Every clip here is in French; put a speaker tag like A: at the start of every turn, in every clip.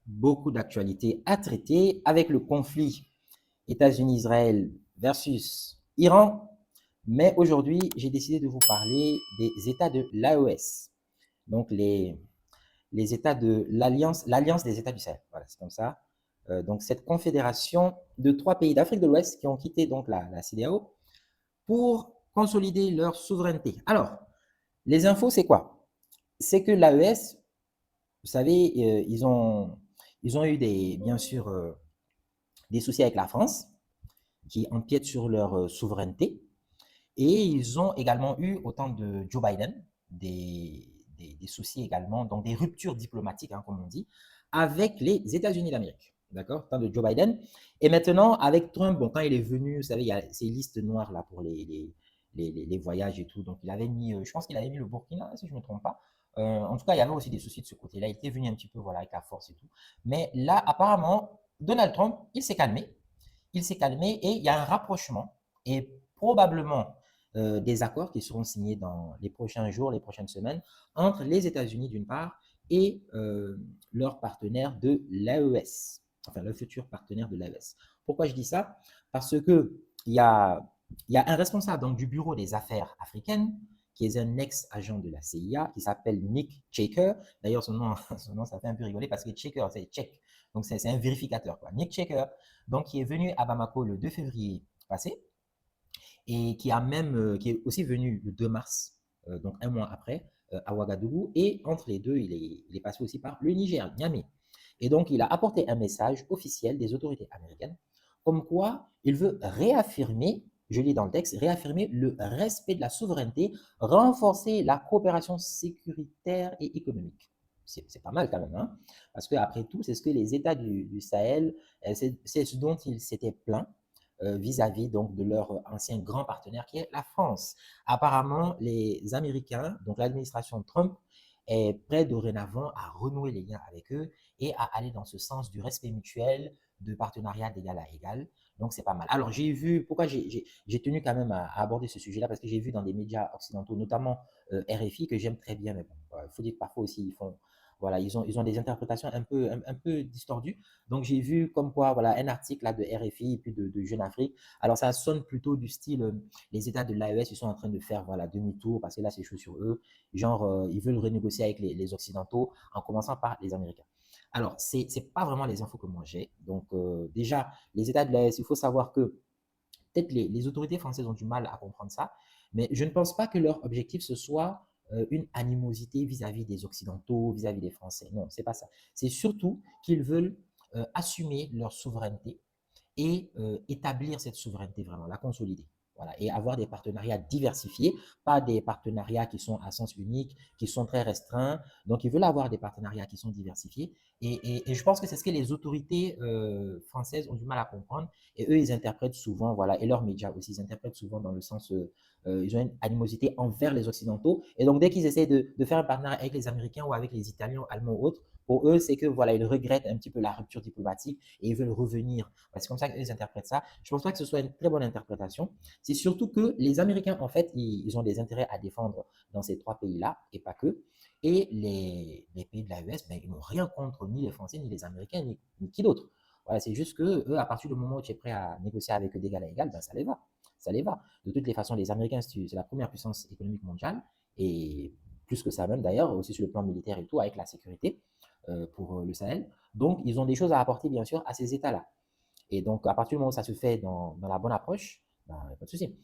A: beaucoup d'actualités à traiter avec le conflit États-Unis-Israël versus Iran. Mais aujourd'hui, j'ai décidé de vous parler des États de l'AES, donc les États de l'Alliance des États du Sahel. Voilà, c'est comme ça. Donc cette confédération de 3 pays d'Afrique de l'Ouest qui ont quitté donc la CEDEAO pour consolider leur souveraineté. Alors, les infos, c'est quoi? C'est que l'AES, vous savez, ils ont eu bien sûr, des soucis avec la France qui empiètent sur leur souveraineté. Et ils ont également eu, au temps de Joe Biden, des soucis également, donc des ruptures diplomatiques, hein, comme on dit, avec les États-Unis d'Amérique. D'accord? Au temps de Joe Biden. Et maintenant, avec Trump, bon, quand il est venu, vous savez, il y a ces listes noires là pour les voyages et tout. Donc, il avait mis, je pense qu'il avait mis le Burkina, si je ne me trompe pas. En tout cas, il y avait aussi des soucis de ce côté-là. Il était venu un petit peu, voilà, avec la force et tout. Mais là, apparemment, Donald Trump, il s'est calmé. Il s'est calmé et il y a un rapprochement et probablement des accords qui seront signés dans les prochains jours, les prochaines semaines, entre les États-Unis d'une part et leurs partenaires de l'AES, enfin le futur partenaire de l'AES. Pourquoi je dis ça? Parce que il y a un responsable donc, du bureau des affaires africaines qui est un ex-agent de la CIA, qui s'appelle Nick Checker. D'ailleurs, son nom, ça fait un peu rigoler parce que Checker, c'est check. Donc, c'est un vérificateur. Quoi. Nick Checker, donc, qui est venu à Bamako le 2 février passé et qui est aussi venu le 2 mars, donc un mois après, à Ouagadougou. Et entre les deux, il est passé aussi par le Niger, Niamey. Et donc, il a apporté un message officiel des autorités américaines, comme quoi il veut réaffirmer, je lis dans le texte, réaffirmer le respect de la souveraineté, renforcer la coopération sécuritaire et économique. C'est pas mal quand même, hein? Parce qu'après tout, c'est ce que les États du Sahel, c'est ce dont ils s'étaient plaints vis-à-vis donc de leur ancien grand partenaire qui est la France. Apparemment, les Américains, donc l'administration Trump, est prête dorénavant à renouer les liens avec eux et à aller dans ce sens du respect mutuel, de partenariat d'égal à égal. Donc, c'est pas mal. Alors, j'ai vu, pourquoi j'ai tenu quand même à aborder ce sujet-là, parce que j'ai vu dans des médias occidentaux, notamment RFI, que j'aime très bien, mais bon, il faut dire que parfois aussi, voilà, ils ont des interprétations un peu distordues. Donc, j'ai vu comme quoi, voilà, un article là de RFI et puis de Jeune Afrique. Alors, ça sonne plutôt du style, les États de l'AES, ils sont en train de faire, voilà, demi-tour parce que là, c'est chaud sur eux. Genre, ils veulent renégocier avec les Occidentaux en commençant par les Américains. Alors, c'est pas vraiment les infos que moi j'ai. Donc, déjà, les États de l'AES, il faut savoir que peut-être les autorités françaises ont du mal à comprendre ça, mais je ne pense pas que leur objectif ce soit une animosité vis-à-vis des Occidentaux, vis-à-vis des Français. Non, c'est pas ça. C'est surtout qu'ils veulent assumer leur souveraineté et établir cette souveraineté vraiment, la consolider. Voilà, et avoir des partenariats diversifiés, pas des partenariats qui sont à sens unique, qui sont très restreints. Donc, ils veulent avoir des partenariats qui sont diversifiés. Et je pense que c'est ce que les autorités françaises ont du mal à comprendre. Et eux, ils interprètent souvent, voilà, et leurs médias aussi, ils interprètent souvent dans le sens, ils ont une animosité envers les Occidentaux. Et donc, dès qu'ils essaient de faire un partenariat avec les Américains ou avec les Italiens, Allemands ou autres, pour eux, c'est que voilà, ils regrettent un petit peu la rupture diplomatique et ils veulent revenir. C'est comme ça qu'ils interprètent ça. Je ne pense pas que ce soit une très bonne interprétation. C'est surtout que les Américains, en fait, ils ont des intérêts à défendre dans ces 3 pays-là et pas que. Et les pays de l'AES, ben, ils n'ont rien contre ni les Français, ni les Américains, ni qui d'autre. Voilà, c'est juste que eux, à partir du moment où tu es prêt à négocier avec eux d'égal à égal, ben, ça les va. Ça les va. De toutes les façons, les Américains, c'est la première puissance économique mondiale et plus que ça même d'ailleurs, aussi sur le plan militaire et tout, avec la sécurité pour le Sahel. Donc, ils ont des choses à apporter, bien sûr, à ces États-là. Et donc, à partir du moment où ça se fait dans la bonne approche, ben, pas de souci.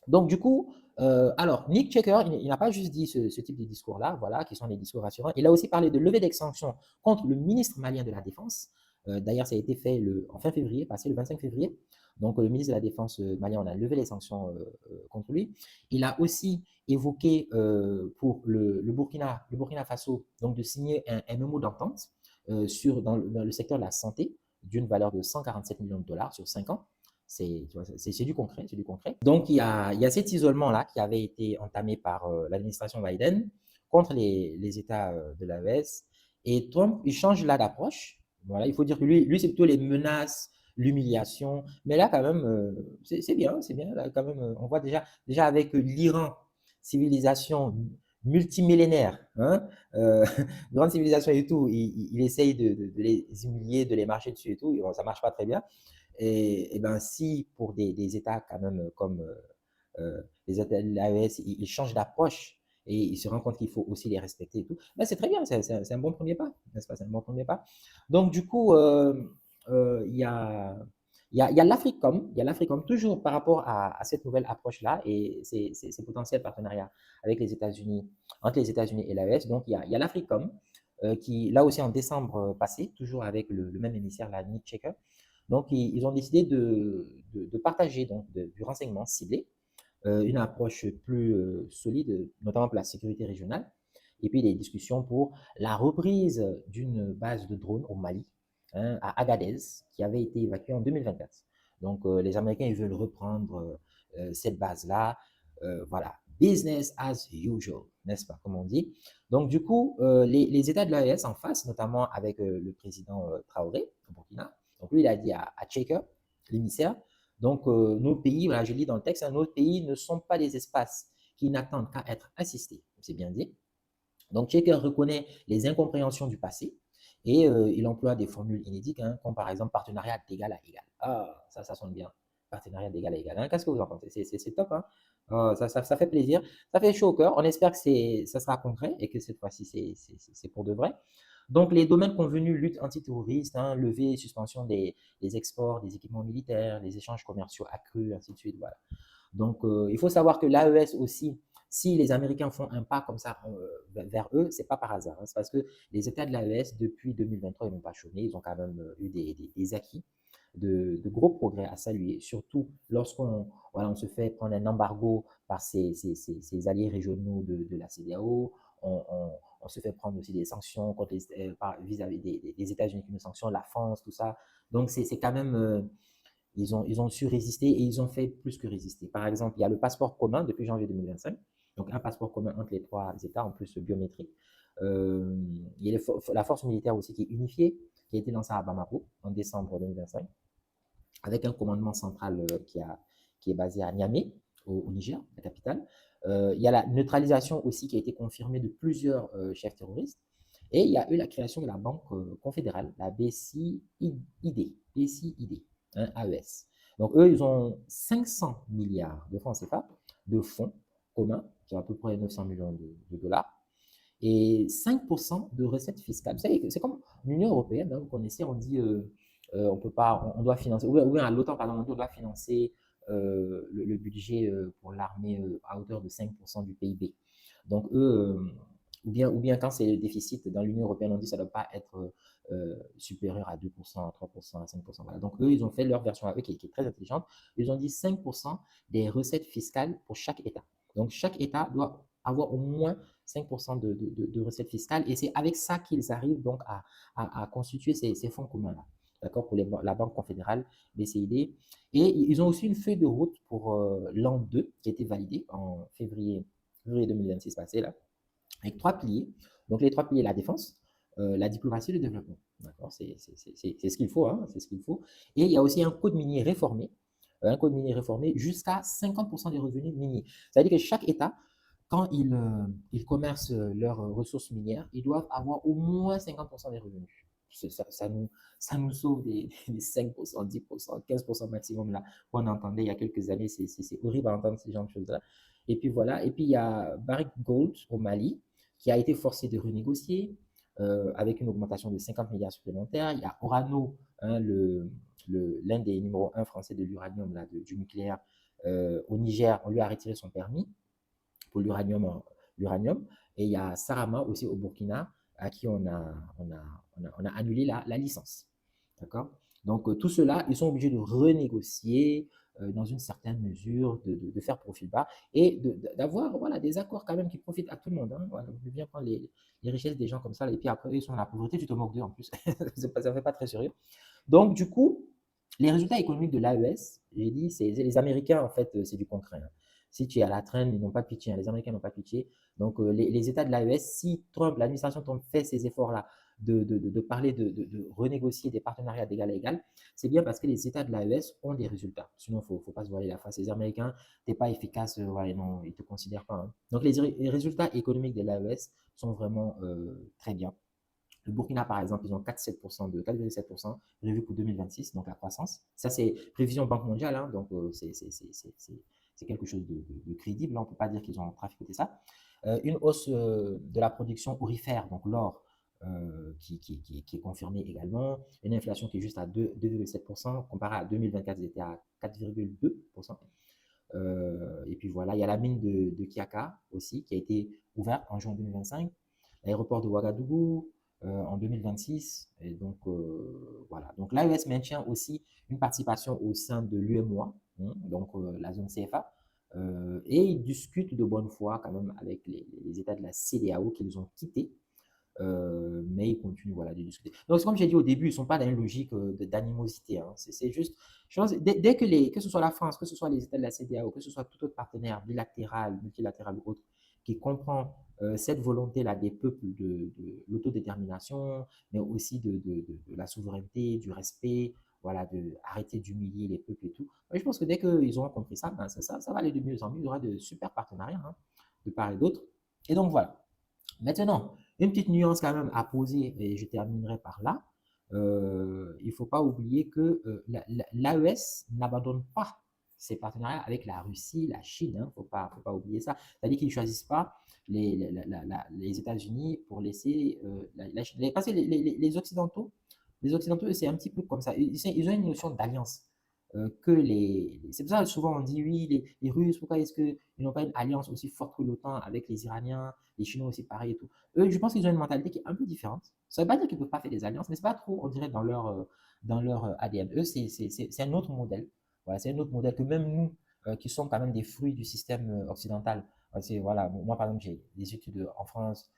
A: Donc, du coup, alors, Nick Checker, il n'a pas juste dit ce type de discours-là, voilà, qui sont des discours rassurants. Il a aussi parlé de levée des sanctions contre le ministre malien de la Défense. D'ailleurs, ça a été fait en fin février, passé le 25 février. Donc, le ministre de la Défense malien, on a levé les sanctions contre lui. Il a aussi évoqué pour le Burkina Faso, donc de signer un mémo d'entente dans le secteur de la santé d'une valeur de 147 millions de dollars sur 5 ans. C'est du concret, c'est du concret. Donc, il y a cet isolement-là qui avait été entamé par l'administration Biden contre les États de l'AES. Et Trump, il change là d'approche. Voilà, il faut dire que lui c'est plutôt les menaces, l'humiliation. Mais là, quand même, c'est bien, c'est bien. Là, quand même, on voit déjà avec l'Iran, civilisation multimillénaires, hein, euh, grande civilisation et tout, il essaye de les humilier, de les marcher dessus et tout, et bon, ça marche pas très bien. Et ben si pour des États quand même comme les États de l'AES, ils changent d'approche et ils se rendent compte qu'il faut aussi les respecter et tout, ben c'est très bien, c'est un bon premier pas, n'est-ce pas? C'est un bon premier pas. Donc du coup, il y a il y a l'Africom, il y a l'Africom toujours par rapport à cette nouvelle approche-là et ces potentiels partenariats avec les États-Unis, entre les États-Unis et l'AES. Donc il y a l'Africom qui, là aussi en décembre passé, toujours avec le même émissaire, la Nick Checker, donc, ils ont décidé de partager donc, du renseignement ciblé, une approche plus solide, notamment pour la sécurité régionale, et puis des discussions pour la reprise d'une base de drones au Mali, hein, à Agadez, qui avait été évacuée en 2024. Donc, les Américains, ils veulent reprendre cette base-là. Voilà, business as usual, n'est-ce pas, comme on dit. Donc, du coup, les États de l'AES en face, notamment avec le président Traoré au Burkina, donc lui, il a dit à Checker, l'émissaire, donc nos pays, voilà, je lis dans le texte, hein, nos pays ne sont pas des espaces qui n'attendent qu'à être assistés, c'est bien dit. Donc Checker reconnaît les incompréhensions du passé et il emploie des formules inédites, hein, comme par exemple partenariat d'égal à égal. Ah, ça sonne bien, partenariat d'égal à égal. Hein. Qu'est-ce que vous en pensez? C'est top, hein? Ah, ça fait plaisir, ça fait chaud au cœur. On espère que ça sera concret et que cette fois-ci, c'est pour de vrai. Donc, les domaines convenus, lutte antiterroriste, hein, levée et suspension des exports, des équipements militaires, les échanges commerciaux accrus, ainsi de suite. Voilà. Donc, il faut savoir que l'AES aussi, si les Américains font un pas comme ça vers eux, c'est pas par hasard. Hein, c'est parce que les États de l'AES, depuis 2023, ils n'ont pas chômé, ils ont quand même eu des acquis, de gros progrès à saluer, surtout lorsqu'on voilà, on se fait prendre un embargo par ces alliés régionaux de la CEDEAO, on se fait prendre aussi des sanctions contre vis-à-vis des États-Unis qui nous sanctionnent, la France, tout ça. Donc, c'est quand même, ils ont su résister et ils ont fait plus que résister. Par exemple, il y a le passeport commun depuis janvier 2025, donc un passeport commun entre les trois États, en plus biométrique. Il y a la force militaire aussi qui est unifiée, qui a été lancée à Bamako en décembre 2025, avec un commandement central qui est basé à Niamey, au Niger, la capitale. Il y a la neutralisation aussi qui a été confirmée de plusieurs chefs terroristes. Et il y a eu la création de la Banque confédérale, la BCID, hein, AES. Donc, eux, ils ont 500 milliards de francs CFA de fonds communs, qui est à peu près 900 millions de dollars, et 5% de recettes fiscales. Vous savez, c'est comme l'Union européenne, hein, vous connaissez, on dit on peut pas, on doit financer, ou bien à l'OTAN, pardon, on dit on doit financer le budget pour l'armée à hauteur de 5% du PIB. Donc, eux, ou bien quand c'est le déficit dans l'Union européenne, on dit que ça ne doit pas être supérieur à 2%, à 3%, à 5%. Voilà. Donc, eux, ils ont fait leur version avec, qui est très intelligente. Ils ont dit 5% des recettes fiscales pour chaque État. Donc, chaque État doit avoir au moins 5% de recettes fiscales. Et c'est avec ça qu'ils arrivent donc à constituer ces fonds communs-là. D'accord, pour la Banque confédérale, BCID. Et ils ont aussi une feuille de route pour l'an 2 qui a été validée en février 2026 passé, là, avec trois piliers. Donc, les trois piliers, la défense, la diplomatie et le développement. D'accord, c'est ce qu'il faut, hein, c'est ce qu'il faut. Et il y a aussi un code minier réformé jusqu'à 50% des revenus miniers. C'est-à-dire que chaque État, quand ils commercent leurs ressources minières, ils doivent avoir au moins 50% des revenus. Ça nous sauve des 5%, 10%, 15% maximum là qu'on entendait il y a quelques années. C'est horrible à entendre ces genre de choses-là. Et puis voilà. Et puis il y a Barrick Gold au Mali qui a été forcé de renégocier avec une augmentation de 50 milliards supplémentaires. Il y a Orano, hein, l'un des numéros 1 français de l'uranium, du nucléaire au Niger. On lui a retiré son permis pour l'uranium. Et il y a Sarama aussi au Burkina, à qui on a annulé la licence. D'accord. Donc, tout cela, ils sont obligés de renégocier dans une certaine mesure, de faire profil bas et d'avoir voilà, des accords quand même qui profitent à tout le monde. Hein. Voilà, on bien prendre les richesses des gens comme ça, et puis après, ils sont dans la pauvreté, tu te moques d'eux en plus. Ça ne fait pas très sérieux. Donc, du coup, les résultats économiques de l'AES, j'ai dit, c'est les Américains, en fait, c'est du concret. Hein. Si tu es à la traîne, ils n'ont pas pitié. Hein. Les Américains n'ont pas pitié. Donc, les États de l'AES, si Trump, l'administration Trump fait ces efforts-là de parler de renégocier des partenariats d'égal à égal, c'est bien parce que les États de l'AES ont des résultats. Sinon, il ne faut pas se voiler la face. Les Américains, tu n'es pas efficace, ouais, non, ils ne te considèrent pas, hein. Donc, les résultats économiques de l'AES sont vraiment très bien. Le Burkina, par exemple, ils ont 4,7% prévu pour 2026, donc la croissance. Ça, c'est prévision Banque mondiale, hein, donc c'est quelque chose de crédible. Là, on ne peut pas dire qu'ils ont traficoté ça. Une hausse de la production aurifère, donc l'or, qui est confirmée également. Une inflation qui est juste à 2,7%, comparé à 2024, ils étaient à 4,2%. Et puis voilà, il y a la mine de Kiaka aussi, qui a été ouverte en juin 2025. L'aéroport de Ouagadougou, en 2026. Et donc, voilà. Donc, l'AES maintient aussi une participation au sein de l'UEMOA, hein, donc la zone CFA. Et ils discutent de bonne foi quand même avec les États de la CEDEAO qu'ils ont quittés. Mais ils continuent voilà, de discuter. Donc, comme j'ai dit au début, ils ne sont pas dans une logique d'animosité, hein. C'est juste, je pense, dès que ce soit la France, que ce soit les États de la CEDEAO, que ce soit tout autre partenaire bilatéral, multilatéral ou autre, qui comprend cette volonté-là des peuples de l'autodétermination, mais aussi de la souveraineté, du respect, voilà, de arrêter d'humilier les peuples et tout. Je pense que dès qu'ils auront compris ça, ben ça va aller de mieux en mieux. Il y aura de super partenariats, hein, de part et d'autre. Et donc voilà. Maintenant, une petite nuance quand même à poser, et je terminerai par là. Il ne faut pas oublier que l'AES n'abandonne pas ses partenariats avec la Russie, la Chine. Il ne faut pas oublier ça. C'est-à-dire qu'ils ne choisissent pas les États-Unis pour laisser la Chine. Parce que les Occidentaux, c'est un petit peu comme ça. Ils ont une notion d'alliance. C'est pour ça que souvent on dit oui, les Russes, pourquoi est-ce qu'ils n'ont pas une alliance aussi forte que l'OTAN avec les Iraniens, les Chinois aussi pareil et tout. Eux, je pense qu'ils ont une mentalité qui est un peu différente. Ça ne veut pas dire qu'ils ne peuvent pas faire des alliances, mais ce n'est pas trop, on dirait, dans leur ADN. Eux, c'est un autre modèle. Voilà, c'est un autre modèle que même nous, qui sommes quand même des fruits du système occidental. Voilà, moi, par exemple, j'ai des études en France,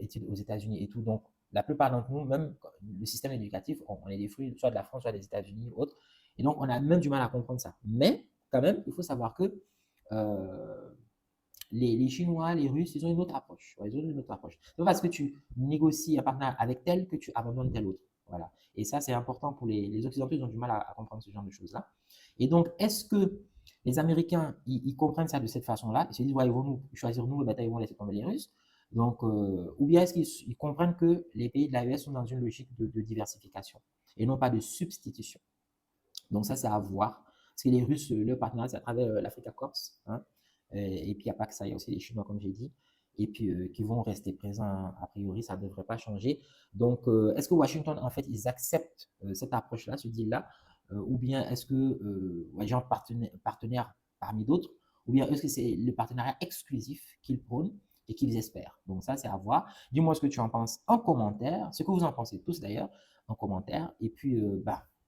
A: études aux États-Unis et tout. Donc, la plupart d'entre nous, même le système éducatif, on est des fruits soit de la France, soit des États-Unis ou autres. Et donc, on a même du mal à comprendre ça. Mais, quand même, il faut savoir que euh, les Chinois, les Russes, ils ont une autre approche. Ouais, ils ont une autre approche. C'est pas parce que tu négocies un partenariat avec tel que tu abandonnes tel autre. Voilà. Et ça, c'est important pour les Occidentaux, ils ont du mal à comprendre ce genre de choses-là. Et donc, est-ce que les Américains, ils comprennent ça de cette façon-là? Ils se disent, ouais, ils vont nous choisir nous, le ils vont laisser tomber les Russes. Donc, ou bien est-ce qu'ils comprennent que les pays de l'AES sont dans une logique de diversification et non pas de substitution? Donc ça, c'est à voir. Parce que les Russes, leur partenariat, c'est à travers l'Africa Corps, hein. Et puis, il n'y a pas que ça, il y a aussi les Chinois, comme j'ai dit. Et puis, qui vont rester présents, a priori, ça ne devrait pas changer. Donc, est-ce que Washington, en fait, ils acceptent cette approche-là, ce deal-là, ou bien est-ce que, genre partenaire parmi d'autres, ou bien est-ce que c'est le partenariat exclusif qu'ils prônent et qu'ils espèrent? Donc, ça, c'est à voir. Dis-moi ce que tu en penses en commentaire, ce que vous en pensez tous d'ailleurs, en commentaire. Et puis,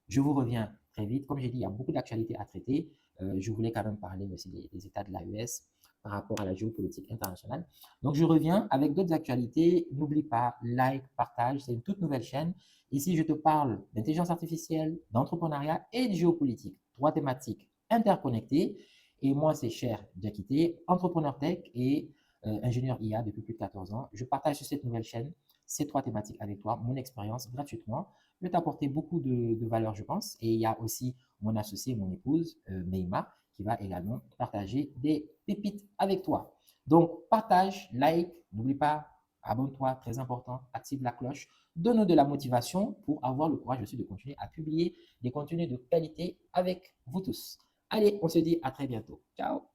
A: je vous reviens très vite. Comme j'ai dit, il y a beaucoup d'actualités à traiter. Je voulais quand même parler aussi des États de l'AES par rapport à la géopolitique internationale. Donc, je reviens avec d'autres actualités. N'oublie pas, like, partage. C'est une toute nouvelle chaîne. Ici, je te parle d'intelligence artificielle, d'entrepreneuriat et de géopolitique. Trois thématiques interconnectées. Et moi, c'est Cher Diakité, entrepreneur tech et ingénieur IA depuis plus de 14 ans. Je partage sur cette nouvelle chaîne ces trois thématiques avec toi, mon expérience gratuitement. Je vais t'apporter beaucoup de valeur, je pense. Et il y a aussi mon associé, mon épouse, Meima, qui va également partager des pépites avec toi. Donc, partage, like, n'oublie pas, abonne-toi, très important, active la cloche, donne-nous de la motivation pour avoir le courage aussi de continuer à publier des contenus de qualité avec vous tous. Allez, on se dit à très bientôt. Ciao.